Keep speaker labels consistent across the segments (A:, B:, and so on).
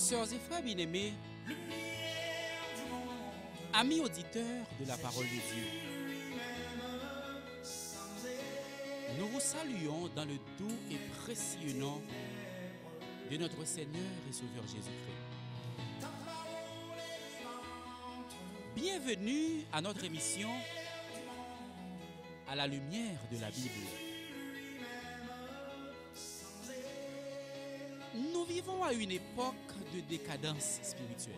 A: Sœurs et frères bien-aimés, amis auditeurs de la parole de Dieu, nous vous saluons dans le doux et précieux nom de notre Seigneur et Sauveur Jésus-Christ. Bienvenue à notre émission à la lumière de la Bible. Nous vivons à une époque de décadence spirituelle.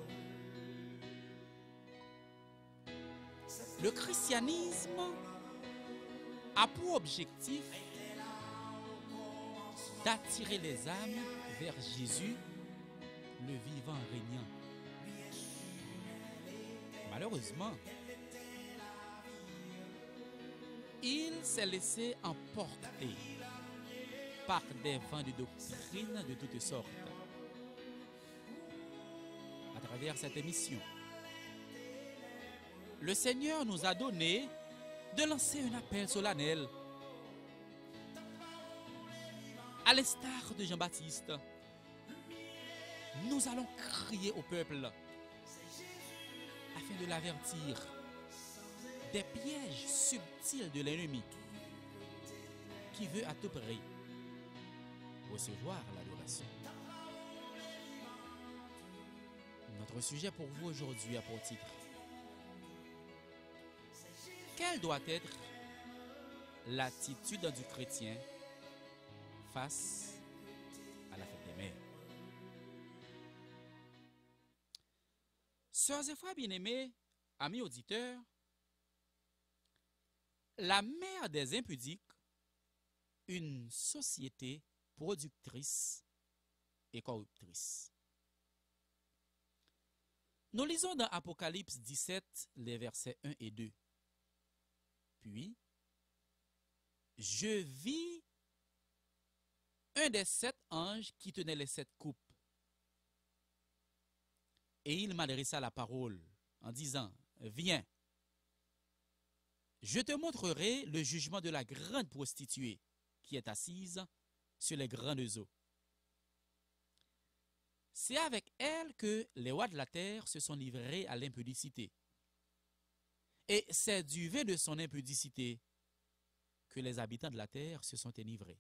A: Le christianisme a pour objectif d'attirer les âmes vers Jésus, le vivant régnant. Malheureusement, il s'est laissé emporter par des vents de doctrine de toutes sortes. À travers cette émission, le Seigneur nous a donné de lancer un appel solennel. À l'instar de Jean-Baptiste, nous allons crier au peuple afin de l'avertir des pièges subtils de l'ennemi qui veut à tout prix recevoir l'adoration. Notre sujet pour vous aujourd'hui a pour titre: quelle doit être l'attitude du chrétien face à la fête des mères? Sœurs et frères bien-aimés, amis auditeurs, la mère des impudiques, une société productrice et corruptrice. Nous lisons dans Apocalypse 17, les versets 1 et 2. Puis, je vis un des 7 anges qui tenait les 7 coupes. Et il m'adressa la parole en disant: viens, je te montrerai le jugement de la grande prostituée qui est assise sur les grandes eaux. C'est avec elle que les rois de la terre se sont livrés à l'impudicité. Et c'est du vin de son impudicité que les habitants de la terre se sont enivrés.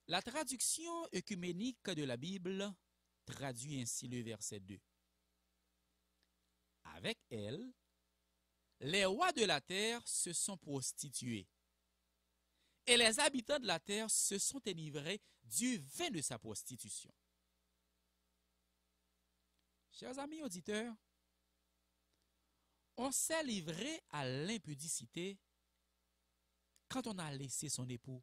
A: La traduction œcuménique de la Bible traduit ainsi le verset 2. Avec elle, les rois de la terre se sont prostitués, et les habitants de la terre se sont enivrés du vin de sa prostitution. Chers amis auditeurs, on s'est livré à l'impudicité quand on a laissé son époux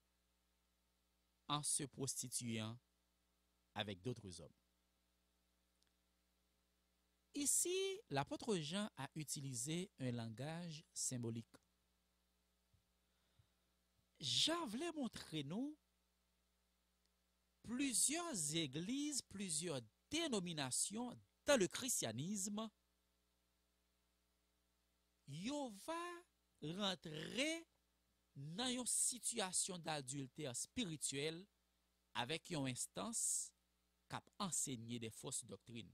A: en se prostituant avec d'autres hommes. Ici, l'apôtre Jean a utilisé un langage symbolique. Jean voulait montrer nous plusieurs églises, plusieurs dénominations dans le christianisme. Yo va rentrer dans une situation d'adultère spirituel avec une instance qui a enseigné des fausses doctrines.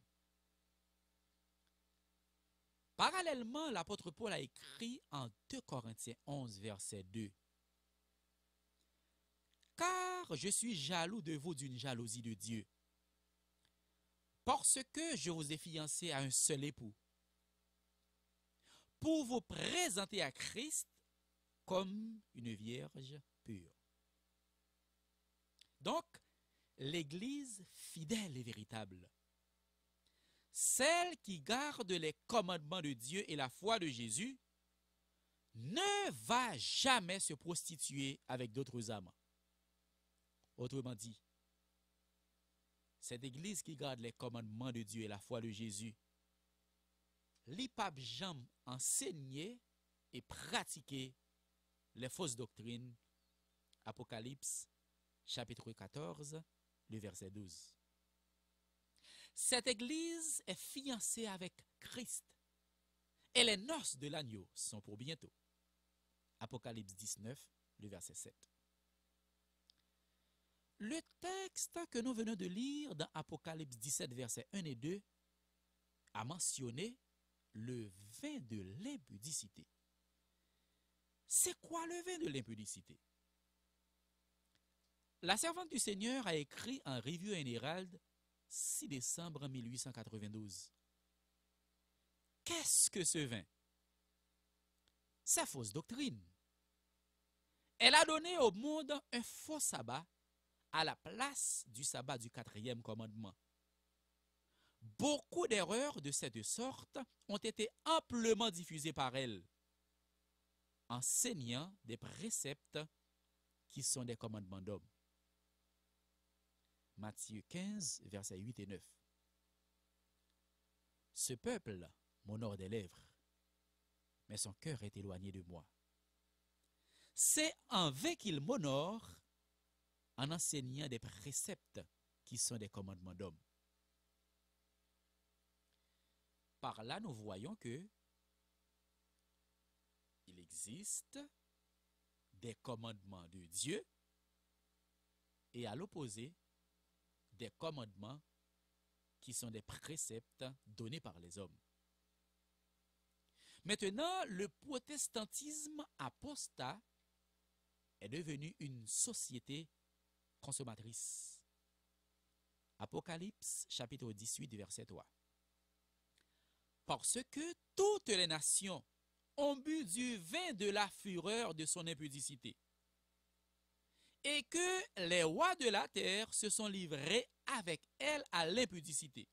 A: Parallèlement, l'apôtre Paul a écrit en 2 Corinthiens 11, verset 2. Car je suis jaloux de vous d'une jalousie de Dieu, parce que je vous ai fiancés à un seul époux, pour vous présenter à Christ comme une vierge pure. Donc, l'Église fidèle et véritable, celle qui garde les commandements de Dieu et la foi de Jésus, ne va jamais se prostituer avec d'autres âmes. Autrement dit, cette Église qui garde les commandements de Dieu et la foi de Jésus, li pa jamais enseigner et pratiquer les fausses doctrines. Apocalypse, chapitre 14, le verset 12. Cette Église est fiancée avec Christ et les noces de l'agneau sont pour bientôt. Apocalypse 19, le verset 7. Le texte que nous venons de lire dans Apocalypse 17, versets 1 et 2 a mentionné le vin de l'impudicité. C'est quoi le vin de l'impudicité? La servante du Seigneur a écrit en Review and Herald 6 décembre 1892. Qu'est-ce que ce vin? C'est fausse doctrine. Elle a donné au monde un faux sabbat à la place du sabbat du 4e commandement. Beaucoup d'erreurs de cette sorte ont été amplement diffusées par elle, enseignant des préceptes qui sont des commandements d'hommes. Matthieu 15, versets 8 et 9. Ce peuple m'honore des lèvres, mais son cœur est éloigné de moi. C'est en vain qu'il m'honore en enseignant des préceptes qui sont des commandements d'hommes. Par là, nous voyons que il existe des commandements de Dieu et à l'opposé, des commandements qui sont des préceptes donnés par les hommes. Maintenant, le protestantisme apostat est devenu une société consommatrice. Apocalypse chapitre 18, verset 3. Parce que toutes les nations ont bu du vin de la fureur de son impudicité, et que les rois de la terre se sont livrés avec elle à l'impudicité,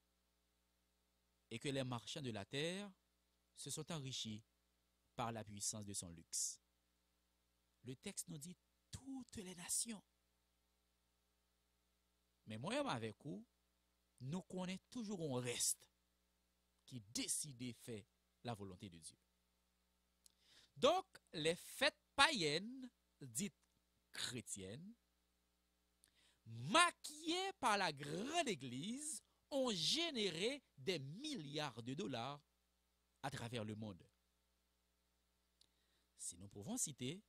A: et que les marchands de la terre se sont enrichis par la puissance de son luxe. Le texte nous dit toutes les nations. Mais moi-même avec vous, nous connaissons toujours un reste qui décide de faire la volonté de Dieu. Donc, les fêtes païennes, dites chrétiennes, maquillées par la grande église, ont généré des milliards de dollars à travers le monde. Si nous pouvons citer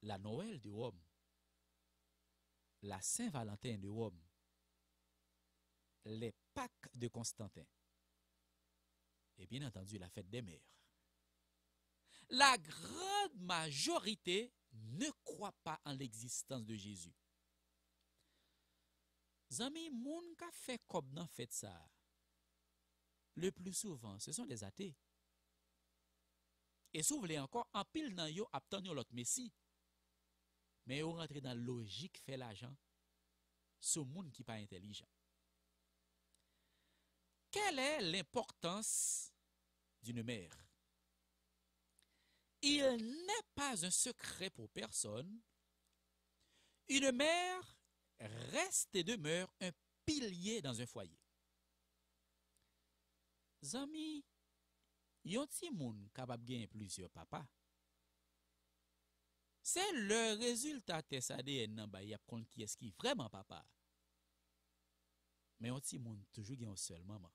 A: la Noël de Rome, la Saint-Valentin de Rome, les Pâques de Constantin, et bien entendu la fête des mères. La grande majorité ne croit pas en l'existence de Jésus. Zami, moun ka fait comme dans fête ça, le plus souvent, ce sont des athées. Et si vous voulez encore, en pile nan yo obtenir l'autre messie. Mais vous rentrez dans la logique, fait l'argent, ce monde qui n'est pas intelligent. Quelle est l'importance d'une mère? Il n'est pas un secret pour personne. Une mère reste et demeure un pilier dans un foyer. Zami, yon ti moun capable de gagner plusieurs papas. C'est le résultat test ADN nan ba y a compte qui est qui vraiment papa. Mais yon ti moun toujours gen un seul maman.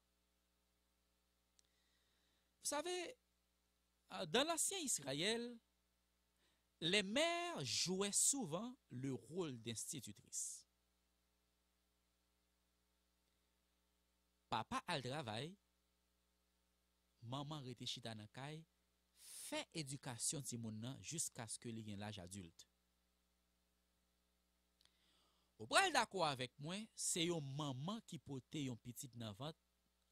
A: Vous savez, dans l'ancien Israël, les mères jouaient souvent le rôle d'institutrice. Papa al travail, maman rete chita nan kay, fait éducation ti moun nan jusqu'à ce que li gen l'âge adulte. Ou pral d'accord avec moi, c'est yon maman qui pote yon petit nan ventre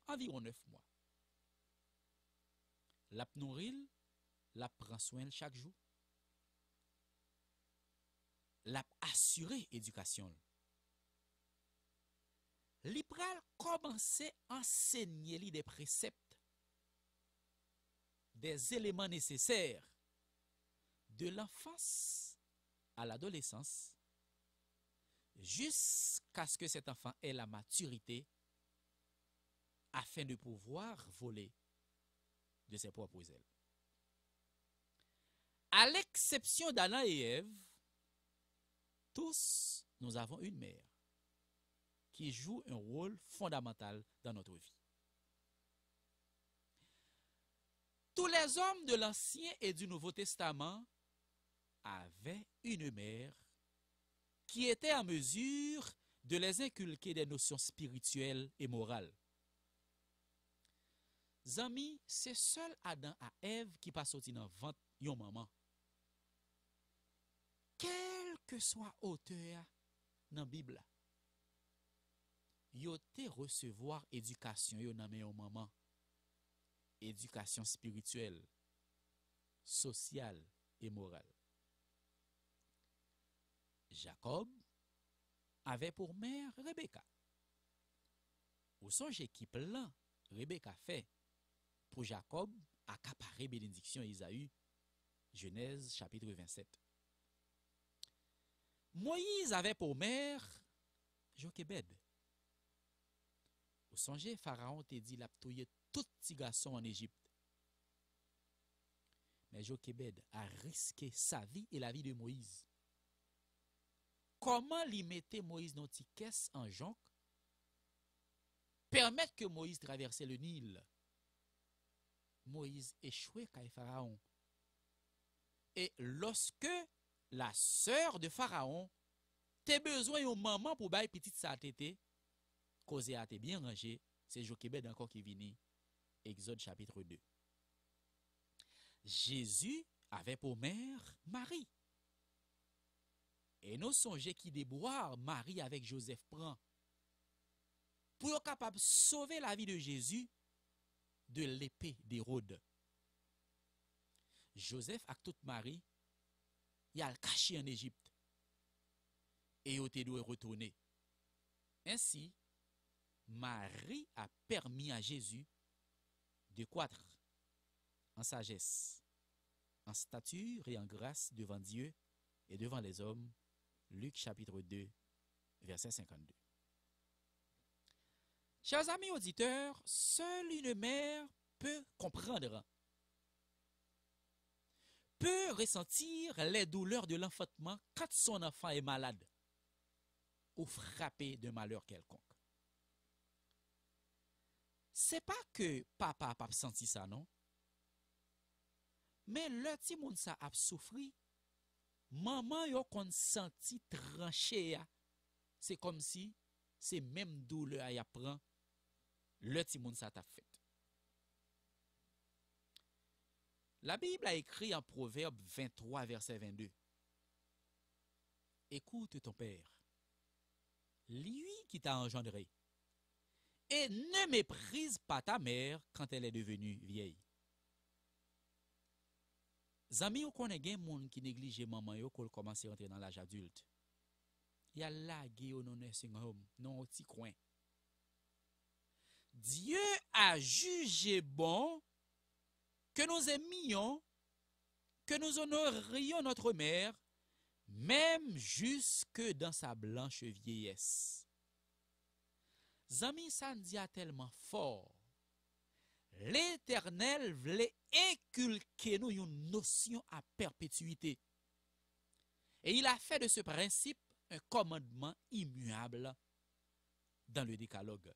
A: environ 9 mois. La nourril, la prend soin chaque jour. La assurer éducation. Li pral commencer enseigner li des préceptes, des éléments nécessaires de l'enfance à l'adolescence jusqu'à ce que cet enfant ait la maturité afin de pouvoir voler de ses propres ailes. À l'exception d'Adam et Ève, tous nous avons une mère qui joue un rôle fondamental dans notre vie. Tous les hommes de l'Ancien et du Nouveau Testament avaient une mère qui était en mesure de les inculquer des notions spirituelles et morales. Zami, c'est seul Adam et Ève qui pas sorti dans ventre yon maman. Quel que soit auteur dans la Bible, yo te recevoir éducation yo nan men yon maman. Éducation spirituelle, sociale et morale. Jacob avait pour mère Rebecca. Ou songe qui plan Rebecca fait pour Jacob accaparer bénédiction Isaïe, Genèse chapitre 27. Moïse avait pour mère Jochebed. Ou songe Pharaon te dit la touye tout petit garçon en Égypte. Mais Jochebed a risqué sa vie et la vie de Moïse. Comment lui mettre Moïse dans une caisse en jonc? Permettre que Moïse traverse le Nil. Moïse échoué quand Pharaon. Et lorsque la sœur de Pharaon te besoin de maman pour bailler petite sa tête, cause a été bien rangé, c'est Jochebed encore qui vient. Exode chapitre 2. Jésus avait pour mère Marie. Et nous songeons qui déboire Marie avec Joseph prend pour être capable de sauver la vie de Jésus de l'épée d'Hérode. Joseph avec toute Marie, il a le caché en Égypte. Et il a dû retourner. Ainsi, Marie a permis à Jésus de croître en sagesse, en stature et en grâce devant Dieu et devant les hommes. Luc chapitre 2, verset 52. Chers amis auditeurs, seule une mère peut comprendre, peut ressentir les douleurs de l'enfantement quand son enfant est malade ou frappé de malheur quelconque. C'est pas que papa n'a pas senti ça, non? Mais le petit monde ça a souffri. Maman yo kon senti tranché. C'est comme si c'est même douleur y apprend le petit monde ça t'a fait. La Bible a écrit en Proverbe 23 verset 22. Écoute ton père, lui qui t'a engendré, et ne méprise pas ta mère quand elle est devenue vieille. Zami ou connaît gen moun qui néglige maman yo quand commence à entrer dans l'âge adulte. Y a lagué au non nursing home, non petit coin. Dieu a jugé bon que nous aimions, que nous honorions notre mère, même jusque dans sa blanche vieillesse. Zami ça dit tellement fort. L'Éternel voulait inculquer nous une notion à perpétuité. Et il a fait de ce principe un commandement immuable dans le décalogue.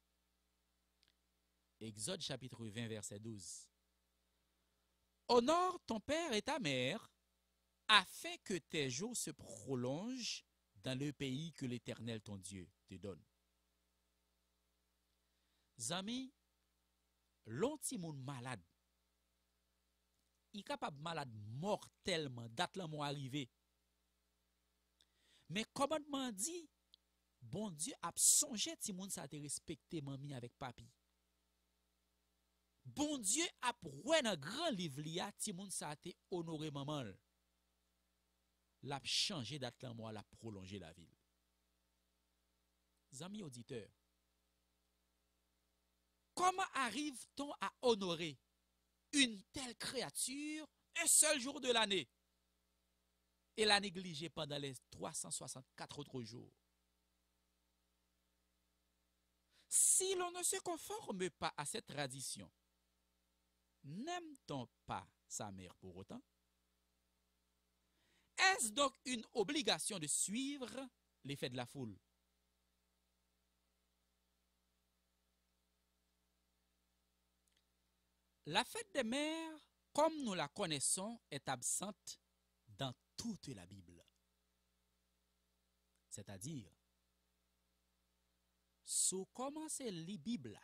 A: Exode chapitre 20 verset 12. Honore ton père et ta mère afin que tes jours se prolongent dans le pays que l'Éternel ton Dieu te donne. Zami, l'on ti moun malade, il est capable malade mortellement, date là arrivé. Mais commandement dit, bon Dieu a songé ti moun sa te respecter mamie avec papi. Bon Dieu a prouvé dans grand livre li ti moun sa te honoré maman. L'a changé date là l'a prolongé la vie. Amis auditeurs, comment arrive-t-on à honorer une telle créature un seul jour de l'année et la négliger pendant les 364 autres jours? Si l'on ne se conforme pas à cette tradition, n'aime-t-on pas sa mère pour autant? Est-ce donc une obligation de suivre l'effet de la foule? La fête des mères, comme nous la connaissons, est absente dans toute la Bible. C'est-à-dire, sous commencer la Bible,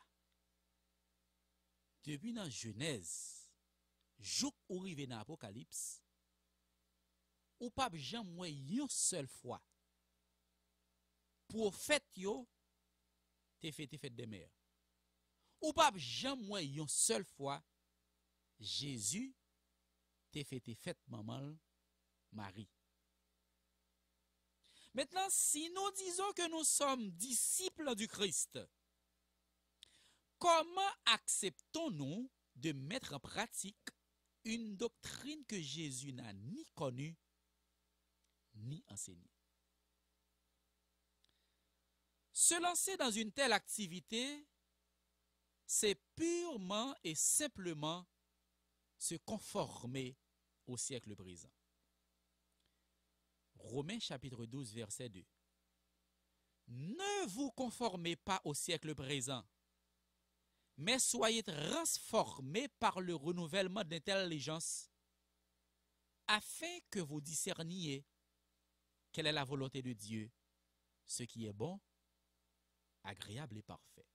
A: depuis dans Genèse, jouk ou rive dans Apocalypse, ou pas jamais une seule fois, prophète yo, te fait des mères. Ou pas jamais une seule fois, Jésus te fait maman Marie. Maintenant, si nous disons que nous sommes disciples du Christ, comment acceptons-nous de mettre en pratique une doctrine que Jésus n'a ni connue ni enseignée? Se lancer dans une telle activité, c'est purement et simplement se conformer au siècle présent. Romains chapitre 12, verset 2. Ne vous conformez pas au siècle présent, mais soyez transformés par le renouvellement d'intelligence, afin que vous discerniez quelle est la volonté de Dieu, ce qui est bon, agréable et parfait.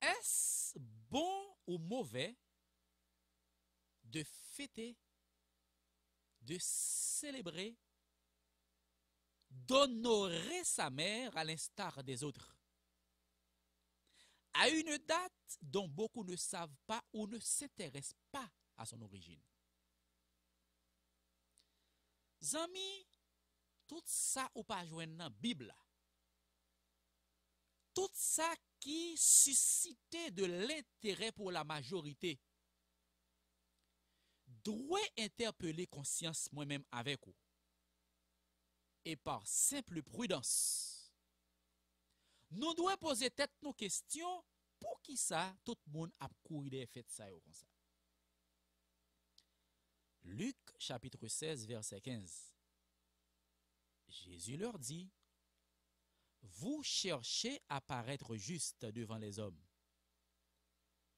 A: Est-ce bon ou mauvais de fêter, de célébrer, d'honorer sa mère à l'instar des autres, à une date dont beaucoup ne savent pas ou ne s'intéressent pas à son origine? Zami, tout ça ou pas joindre dans la Bible, tout ça qui suscitait de l'intérêt pour la majorité, doit interpeller conscience moi-même avec vous. Et par simple prudence, nous devons poser tête nos questions pour qui ça tout le monde a couru des fêtes ça comme ça. Luc chapitre 16 verset 15. Jésus leur dit: vous cherchez à paraître juste devant les hommes,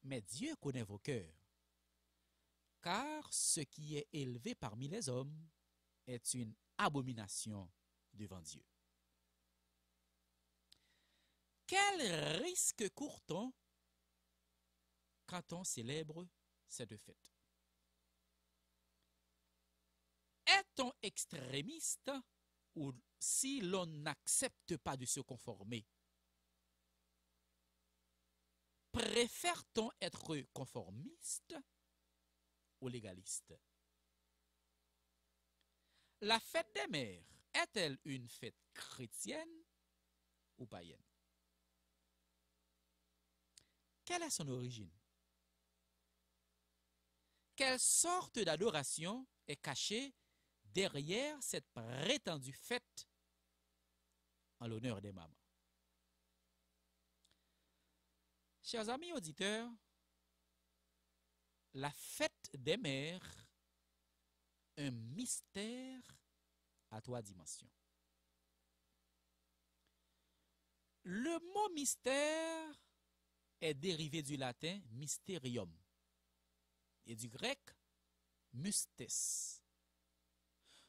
A: mais Dieu connaît vos cœurs, car ce qui est élevé parmi les hommes est une abomination devant Dieu. Quel risque court-on quand on célèbre cette fête? Est-on extrémiste ou si l'on n'accepte pas de se conformer? Préfère-t-on être conformiste ou légaliste? La fête des mères est-elle une fête chrétienne ou païenne? Quelle est son origine? Quelle sorte d'adoration est cachée derrière cette prétendue fête en l'honneur des mamans? Chers amis auditeurs, la fête des mères, un mystère à 3 dimensions. Le mot mystère est dérivé du latin mysterium et du grec mustes.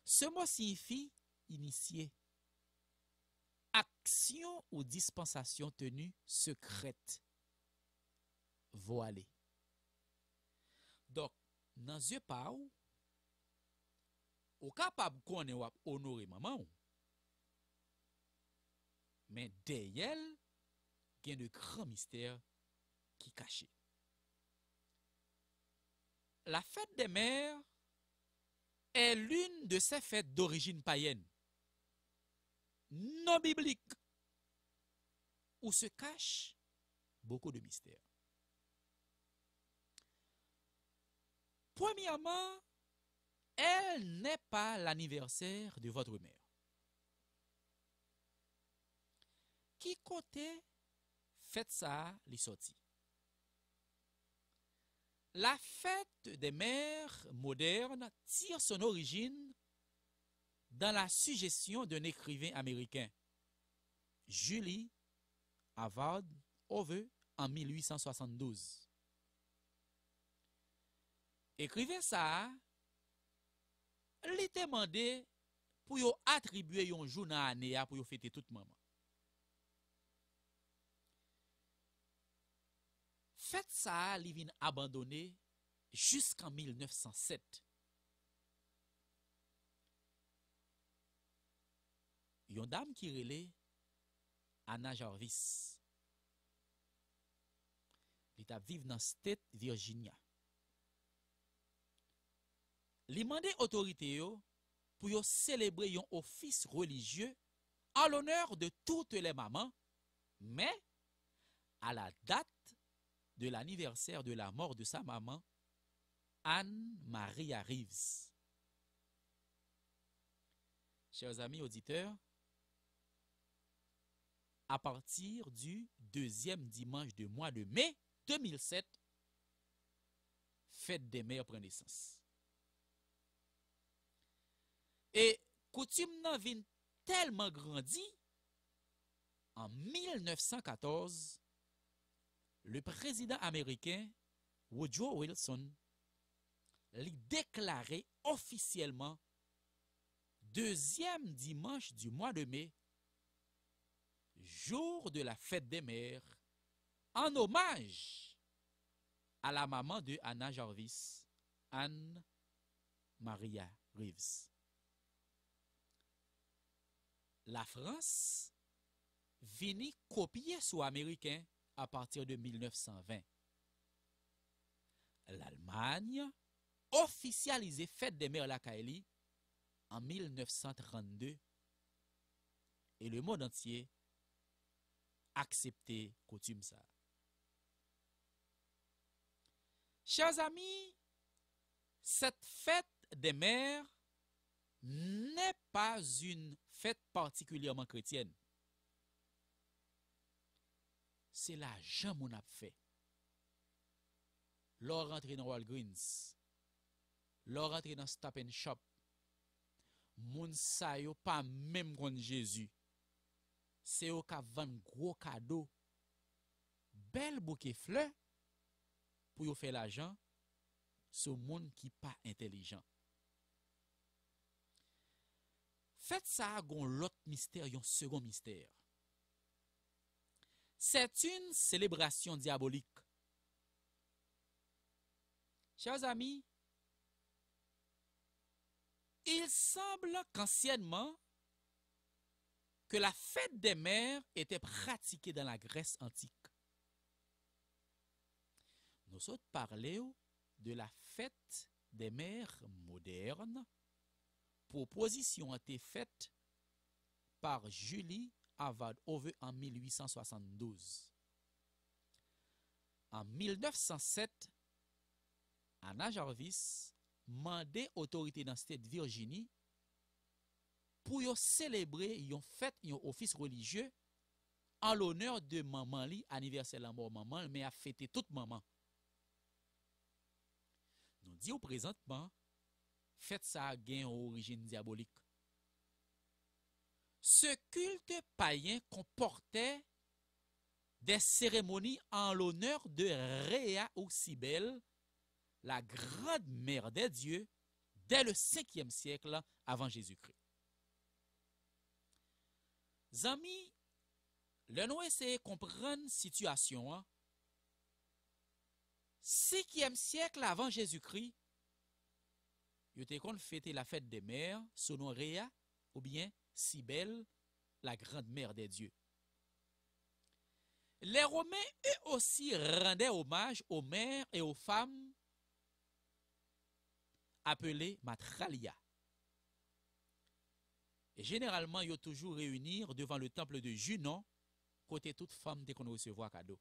A: Ce mot signifie initié, action ou dispensation tenue secrète, voilée. Donc, dans ce pas ou capable qu'on ait honoré maman, mais derrière, il y a de grands mystères qui cachent. La fête des mères est l'une de ces fêtes d'origine païenne, non biblique, où se cachent beaucoup de mystères. Premièrement, elle n'est pas l'anniversaire de votre mère. Qui côté fête ça les sorties? La fête des mères modernes tire son origine dans la suggestion d'un écrivain américain, Julie Harvard Hove, en 1872. Écrivain ça, il demandé pour yo attribuer un jour dans l'année pour yo fêter toute maman. Fête ça, li vin abandonné jusqu'en 1907. Yon dame qui relait Anna Jarvis. Li t'a vive dans State Virginia. Li mande autorité yo pour yo célébrer un office religieux en l'honneur de toutes les mamans, mais à la date de l'anniversaire de la mort de sa maman, Anne Maria Reeves. Chers amis auditeurs, à partir du deuxième dimanche du mois de mai 2007, Fête des Mères prend naissance. Et coutume nan vin tellement grandi, en 1914, le président américain Woodrow Wilson lui déclaré officiellement deuxième dimanche du mois de mai, jour de la fête des mères, en hommage à la maman de Anna Jarvis, Anne Maria Reeves. La France vini copier sur américain à partir de 1920. L'Allemagne officialisé fête des mères la Kaili en 1932 et le monde entier accepté coutume ça. Chers amis, cette fête des mères n'est pas une fête particulièrement chrétienne. C'est la Jean mon a fait. Leur rentré dans Walgreens, leur rentré dans Stop and Shop, moun sa yo pas même kon Jésus. C'est yo ka vend gros cadeau, bel bouquet fleurs pour yo faire l'argent sur moun qui pas intelligent. Faites ça gon l'autre mystère, un second mystère. C'est une célébration diabolique. Chers amis, il semble qu'anciennement, que la fête des mères était pratiquée dans la Grèce antique. Nous autres parlons de la fête des mères modernes. Proposition a été faite par Julie Avad Ove en 1872. En 1907, Anna Jarvis mandait autorité dans cette Virginie pour célébrer une fête, un office religieux en l'honneur de maman li, anniversaire la mort maman, mais a fêté toute maman. Nous disons présentement, fête ça a gain origine diabolique. Ce culte païen comportait des cérémonies en l'honneur de Rhea ou Cybèle, la grande mère des dieux, dès le 5e siècle avant Jésus-Christ. Zami, le nous essayer de comprendre la situation. 5e siècle avant Jésus-Christ, il était qu'on fêtait la fête des mères, selon Rhea, ou bien Cybèle, la grande mère des dieux. Les Romains, eux aussi, rendaient hommage aux mères et aux femmes appelées matralia. Et généralement, ils ont toujours réunis devant le temple de Junon, côté toute femme dès qu'on recevoir cadeau.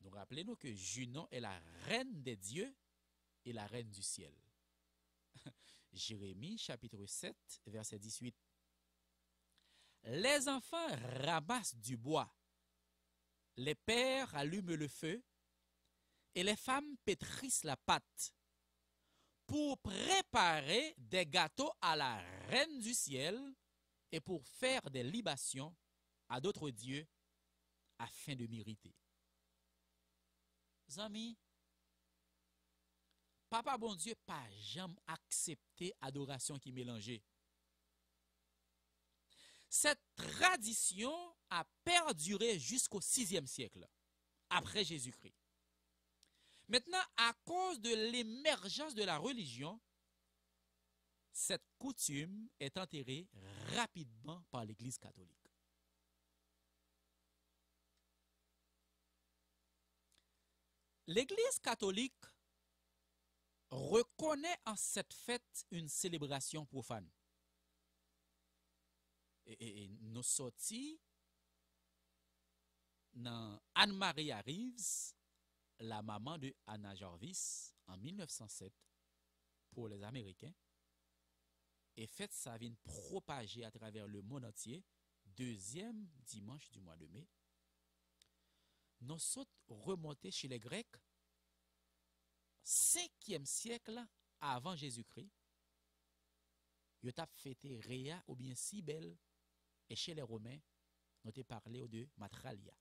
A: Donc, rappelez-nous que Junon est la reine des dieux et la reine du ciel. Jérémie, chapitre 7, verset 18. Les enfants ramassent du bois, les pères allument le feu, et les femmes pétrissent la pâte pour préparer des gâteaux à la reine du ciel et pour faire des libations à d'autres dieux afin de mériter. Amis, Papa bon Dieu pas jamais accepté adoration qui mélangeait. Cette tradition a perduré jusqu'au 6e siècle, après Jésus-Christ. Maintenant, à cause de l'émergence de la religion, cette coutume est enterrée rapidement par l'Église catholique. L'Église catholique reconnaît en cette fête une célébration profane. Et nous sortis dans Anne-Marie Reeves, la maman de Anna Jarvis, en 1907, pour les Américains, et fête sa vie propagée à travers le monde entier, 2e dimanche du mois de mai. Nous sommes remontés chez les Grecs, 5e siècle avant Jésus-Christ. Ils ont fêté Réa ou bien Cybèle, et chez les Romains, nous avons parlé de Matralia.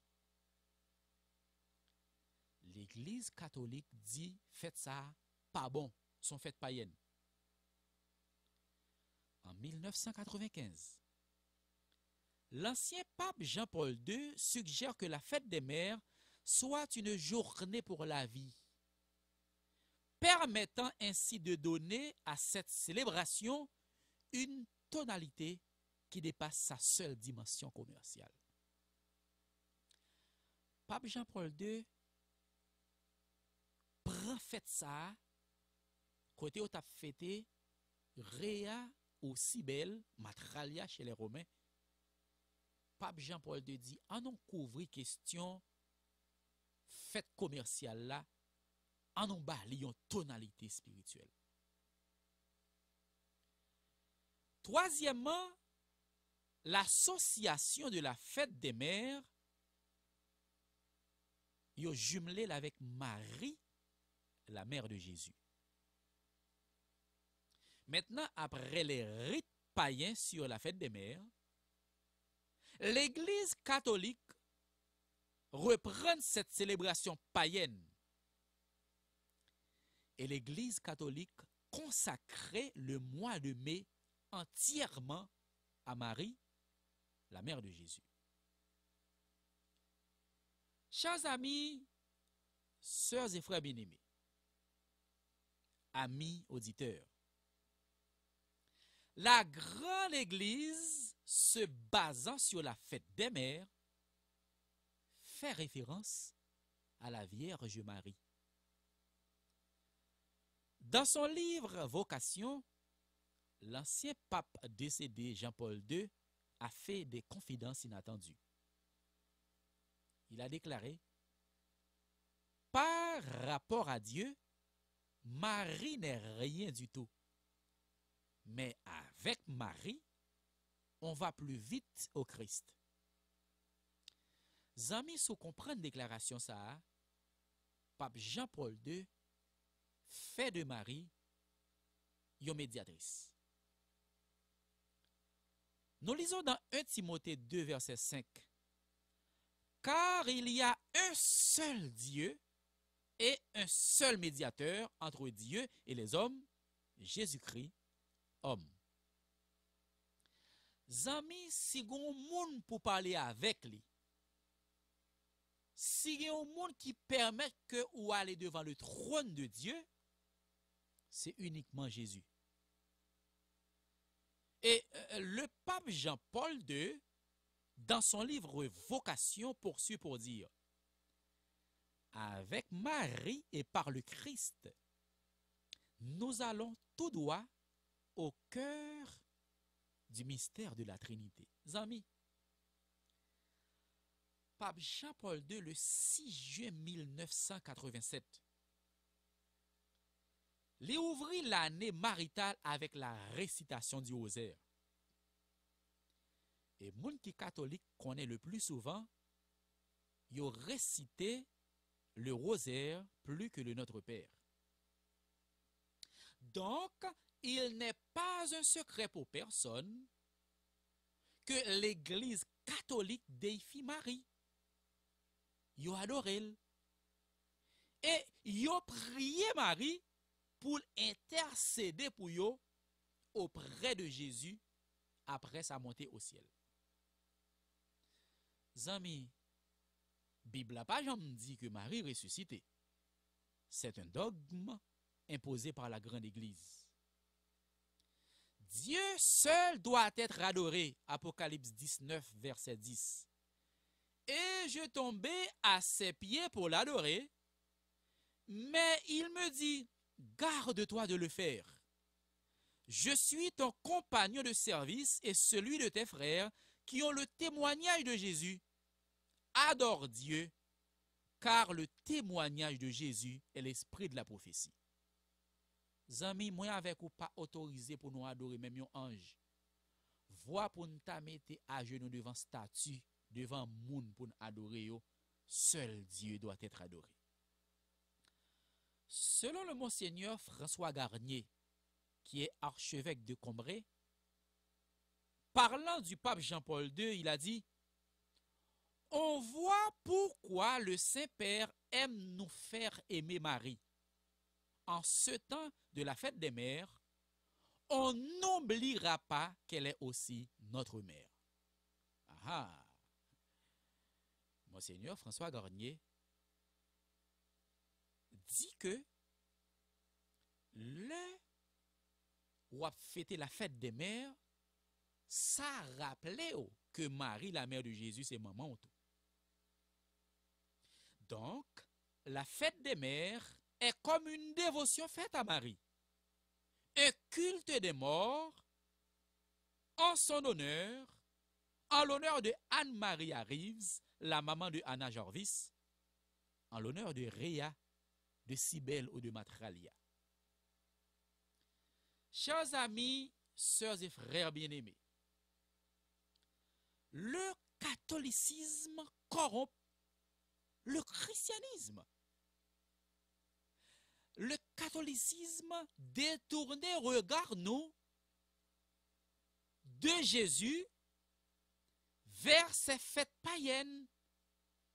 A: L'Église catholique dit faites ça pas bon, sont fêtes païennes. En 1995, l'ancien pape Jean-Paul II suggère que la fête des mères soit une journée pour la vie, permettant ainsi de donner à cette célébration une tonalité qui dépasse sa seule dimension commerciale. Pape Jean-Paul II prend fête ça, côté où tu as fêté Réa ou Cybèle, Matralia chez les Romains. Pape Jean-Paul II dit, en on couvre question fête commerciale là, en on bali une tonalité spirituelle. Troisièmement, l'association de la fête des mères, yo jumelé avec Marie, la mère de Jésus. Maintenant, après les rites païens sur la fête des mères, l'Église catholique reprend cette célébration païenne. Et l'Église catholique consacrait le mois de mai entièrement à Marie, la mère de Jésus. Chers amis, sœurs et frères bien-aimés, amis auditeurs, la grande Église, se basant sur la fête des mères, fait référence à la Vierge Marie. Dans son livre Vocation, l'ancien pape décédé Jean-Paul II a fait des confidences inattendues. Il a déclaré, par rapport à Dieu, Marie n'est rien du tout. Mais avec Marie, on va plus vite au Christ. Zami, sous comprendre déclaration ça, pape Jean-Paul II fait de Marie une médiatrice. Nous lisons dans 1 Timothée 2, verset 5. Car il y a un seul Dieu et un seul médiateur entre Dieu et les hommes, Jésus-Christ, homme. Zami, si gon moun pour parler avec lui, si gon moun qui permet que ou aller devant le trône de Dieu, c'est uniquement Jésus. Et le pape Jean-Paul II, dans son livre Vocation, poursuit pour dire, avec Marie et par le Christ, nous allons tout droit au cœur du mystère de la Trinité. Amis, pape Jean-Paul II, le 6 juin 1987, il ouvrit l'année maritale avec la récitation du rosaire. Et moun qui catholique connaît le plus souvent, il récité le rosaire plus que le Notre Père. Donc, il n'est pas un secret pour personne que l'Église catholique déifie Marie. Yo adore elle. Et yo prié Marie pour intercéder pour eux auprès de Jésus après sa montée au ciel. Zami, Bible n'a pas jamais dit que Marie ressuscité. C'est un dogme imposé par la grande église. Dieu seul doit être adoré. Apocalypse 19, verset 10. Et je tombais à ses pieds pour l'adorer, mais il me dit, garde-toi de le faire. Je suis ton compagnon de service et celui de tes frères qui ont le témoignage de Jésus. Adore Dieu, car le témoignage de Jésus est l'esprit de la prophétie. Zami, moi avec ou pas autorisé pour nous adorer même un ange. Vois pour nous mettre à genoux devant statue, devant moun pour nous adorer yo, seul Dieu doit être adoré. Selon le monseigneur François Garnier, qui est archevêque de Combray, parlant du pape Jean-Paul II, il a dit: on voit pourquoi le Saint-Père aime nous faire aimer Marie. En ce temps de la fête des mères, on n'oubliera pas qu'elle est aussi notre mère. Ah, Monseigneur François Garnier dit que le ou a fêté la fête des mères, ça rappelait que Marie, la mère de Jésus, c'est maman. Donc, la fête des mères est comme une dévotion faite à Marie. Un culte des morts en son honneur, en l'honneur de Anne-Marie Reeves, la maman de Anna Jarvis, en l'honneur de Réa, de Cybèle ou de Matralia. Chers amis, sœurs et frères bien-aimés, le catholicisme corrompt le christianisme. Le catholicisme détournait regard nous de Jésus vers ces fêtes païennes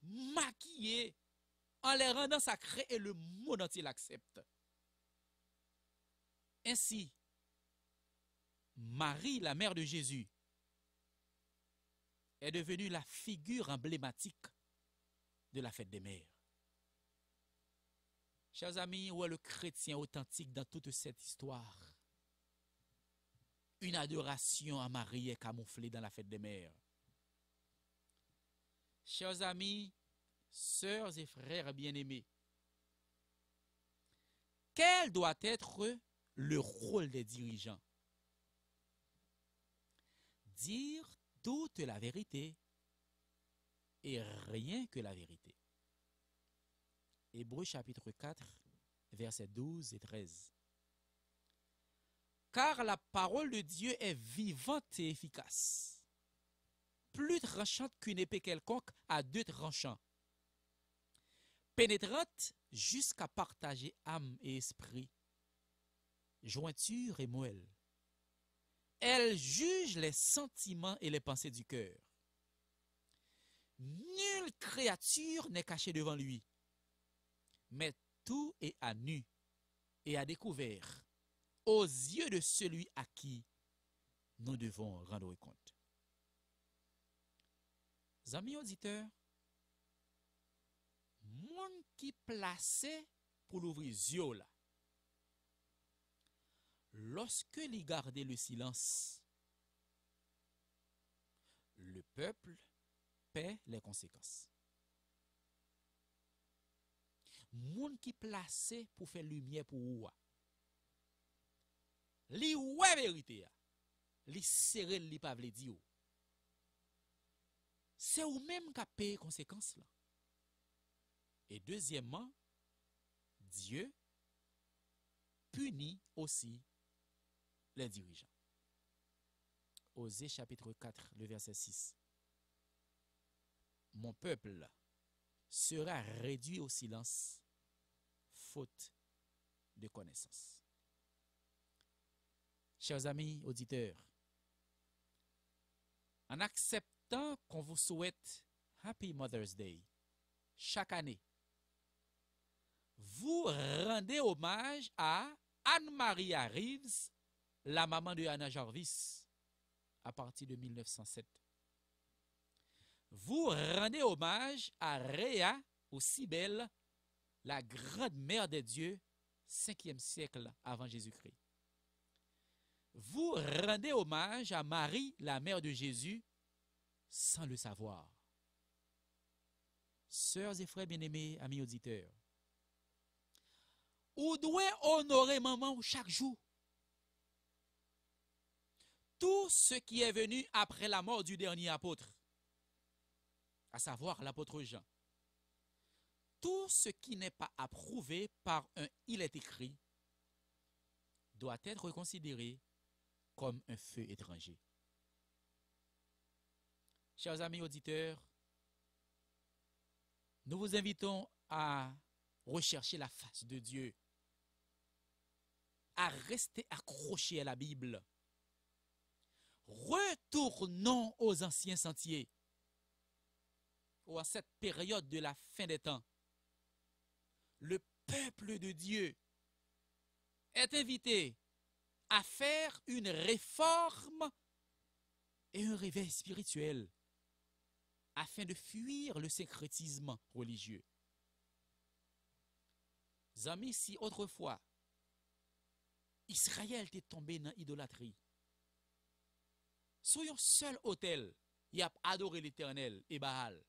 A: maquillées en les rendant sacrées et le monde entier l'accepte. Ainsi, Marie, la mère de Jésus, est devenue la figure emblématique de la fête des mères. Chers amis, où est le chrétien authentique dans toute cette histoire? Une adoration à Marie est camouflée dans la fête des mères. Chers amis, sœurs et frères bien-aimés, quel doit être le rôle des dirigeants? Dire toute la vérité et rien que la vérité. Hébreux chapitre 4, versets 12 et 13. Car la parole de Dieu est vivante et efficace, plus tranchante qu'une épée quelconque à deux tranchants, pénétrante jusqu'à partager âme et esprit, jointure et moelle. Elle juge les sentiments et les pensées du cœur. Nulle créature n'est cachée devant lui, mais tout est à nu et à découvert aux yeux de celui à qui nous devons rendre compte. Amis auditeurs, monde qui placé pour l'ouvrir yeux là, lorsque il gardait le silence, le peuple paie les conséquences. Monde qui placé pour faire lumière pour ou, li ouais vérité, li serré li pa vle di ou. C'est ou même qui paye les conséquences là. Et deuxièmement, Dieu punit aussi les dirigeants. Osée chapitre 4, le verset 6. Mon peuple sera réduit au silence, faute de connaissance. Chers amis auditeurs, en acceptant qu'on vous souhaite Happy Mother's Day chaque année, vous rendez hommage à Anne-Marie Reeves, la maman de Anna Jarvis, à partir de 1907. Vous rendez hommage à Réa, ou Cybèle, la grande mère des dieux, 5e siècle avant Jésus-Christ. Vous rendez hommage à Marie, la mère de Jésus, sans le savoir. Sœurs et frères bien-aimés, amis auditeurs, ou doit honorer maman chaque jour. Tout ce qui est venu après la mort du dernier apôtre, à savoir l'apôtre Jean, tout ce qui n'est pas approuvé par un il est écrit doit être considéré comme un feu étranger. Chers amis auditeurs, nous vous invitons à rechercher la face de Dieu, à rester accrochés à la Bible. Retournons aux anciens sentiers, ou à cette période de la fin des temps. Le peuple de Dieu est invité à faire une réforme et un réveil spirituel afin de fuir le syncrétisme religieux. Amis, si autrefois Israël était tombé dans l'idolâtrie, sur un seul autel, il a adoré l'Éternel et Baal.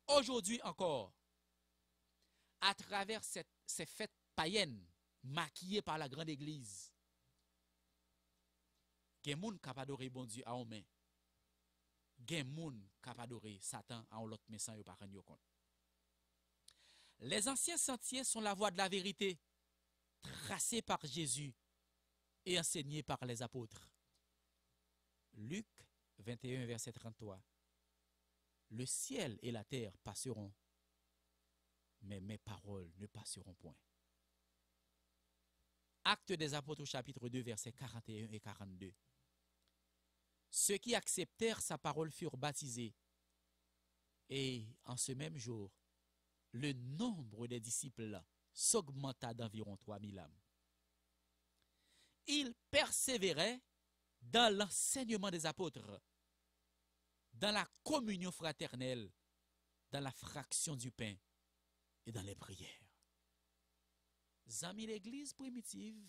A: Aujourd'hui encore, à travers ces fêtes païennes maquillées par la grande église, il y a des gens qui ont adoré bon Dieu à un main. Il y a des gens qui ont adoré Satan à l'autre main sans ne pas rendre compte. Les anciens sentiers sont la voie de la vérité, tracée par Jésus et enseignée par les apôtres. Luc 21, verset 33. Le ciel et la terre passeront, mais mes paroles ne passeront point. Actes des apôtres chapitre 2, versets 41 et 42. Ceux qui acceptèrent sa parole furent baptisés. Et en ce même jour, le nombre des disciples s'augmenta d'environ 3000 âmes. Ils persévéraient dans l'enseignement des apôtres, dans la communion fraternelle, dans la fraction du pain et dans les prières. Amis, l'église primitive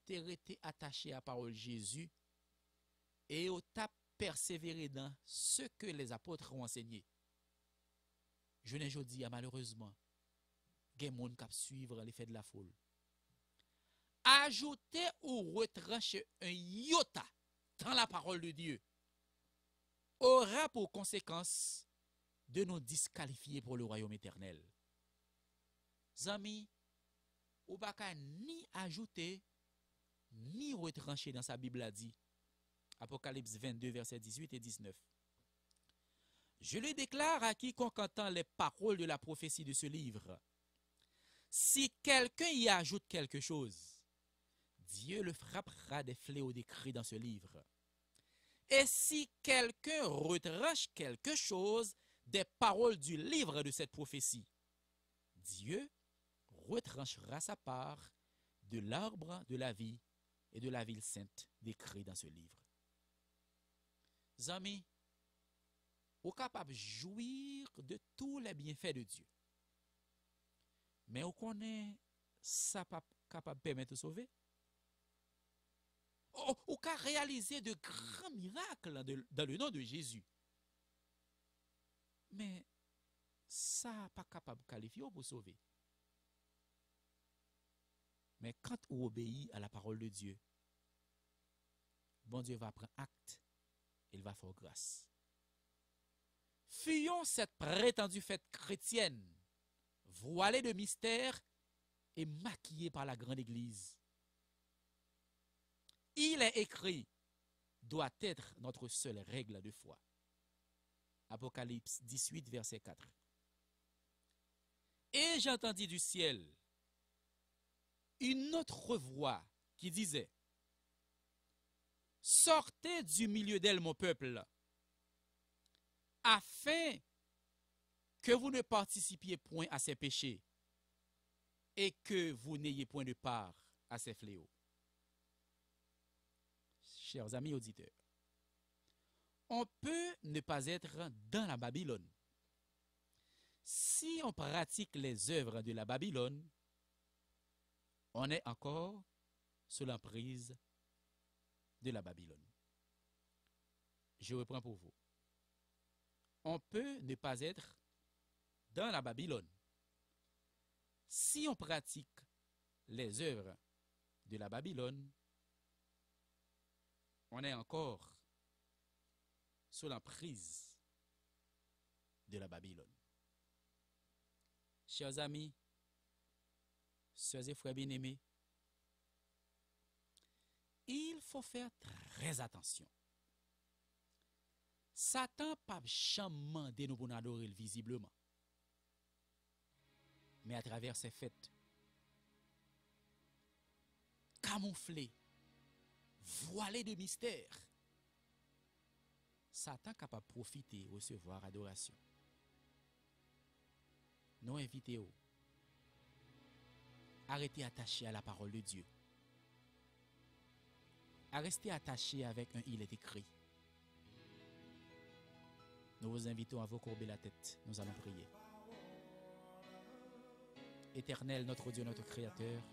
A: était attachée à la parole de Jésus et au tap persévéré dans ce que les apôtres ont enseigné. Je n'ai pas dit, malheureusement, il y a des gens qui suivent l'effet de la foule. Ajouter ou retrancher un iota dans la parole de Dieu aura pour conséquence de nous disqualifier pour le royaume éternel. Amis, ou pas ni ajouter ni retrancher dans sa Bible a dit. Apocalypse 22, versets 18 et 19. Je le déclare à quiconque entend les paroles de la prophétie de ce livre. Si quelqu'un y ajoute quelque chose, Dieu le frappera des fléaux décrits dans ce livre. Et si quelqu'un retranche quelque chose des paroles du livre de cette prophétie, Dieu retranchera sa part de l'arbre de la vie et de la ville sainte décrits dans ce livre. Amis, vous êtes capable de jouir de tous les bienfaits de Dieu. Mais vous connaissez ça pas capable de permettre de sauver? Vous pouvez réaliser de grands miracles dans le nom de Jésus. Mais ça n'est pas capable de qualifier pour sauver. Mais quand vous obéissez à la parole de Dieu, bon Dieu va prendre acte, il va faire grâce. Fuyons cette prétendue fête chrétienne, voilée de mystère et maquillée par la grande église. Il est écrit, doit être notre seule règle de foi. Apocalypse 18, verset 4. Et j'entendis du ciel une autre voix qui disait, sortez du milieu d'elle, mon peuple, afin que vous ne participiez point à ses péchés, et que vous n'ayez point de part à ces fléaux. Chers amis auditeurs, on peut ne pas être dans la Babylone. Si on pratique les œuvres de la Babylone, on est encore sous l'emprise de la Babylone. Je reprends pour vous. On peut ne pas être dans la Babylone. Si on pratique les œuvres de la Babylone, on est encore sous l'emprise de la Babylone. Chers amis, sœurs et frères bien-aimés, il faut faire très attention. Satan pas jamais demandé nous pour nous adorer visiblement, mais à travers ses fêtes, camouflées, voilées de mystère, Satan est capable de profiter et recevoir adoration. Nous invitons à rester attachés à la parole de Dieu, à rester attachés avec un il est écrit. Nous vous invitons à vous courber la tête. Nous allons prier. Éternel, notre Dieu, notre Créateur,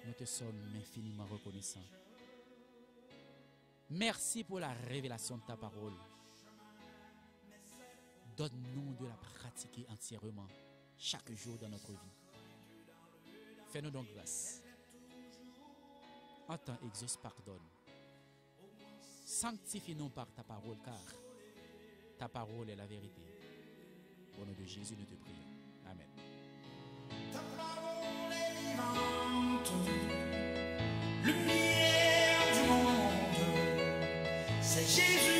A: nous te sommes infiniment reconnaissants. Merci pour la révélation de ta parole. Donne-nous de la pratiquer entièrement chaque jour dans notre vie. Fais-nous donc grâce. Entends, exauce, pardonne. Sanctifie-nous par ta parole, car ta parole est la vérité. Au nom de Jésus, nous te prions. Amen.
B: Ta parole est vivante, lumière du monde, c'est Jésus.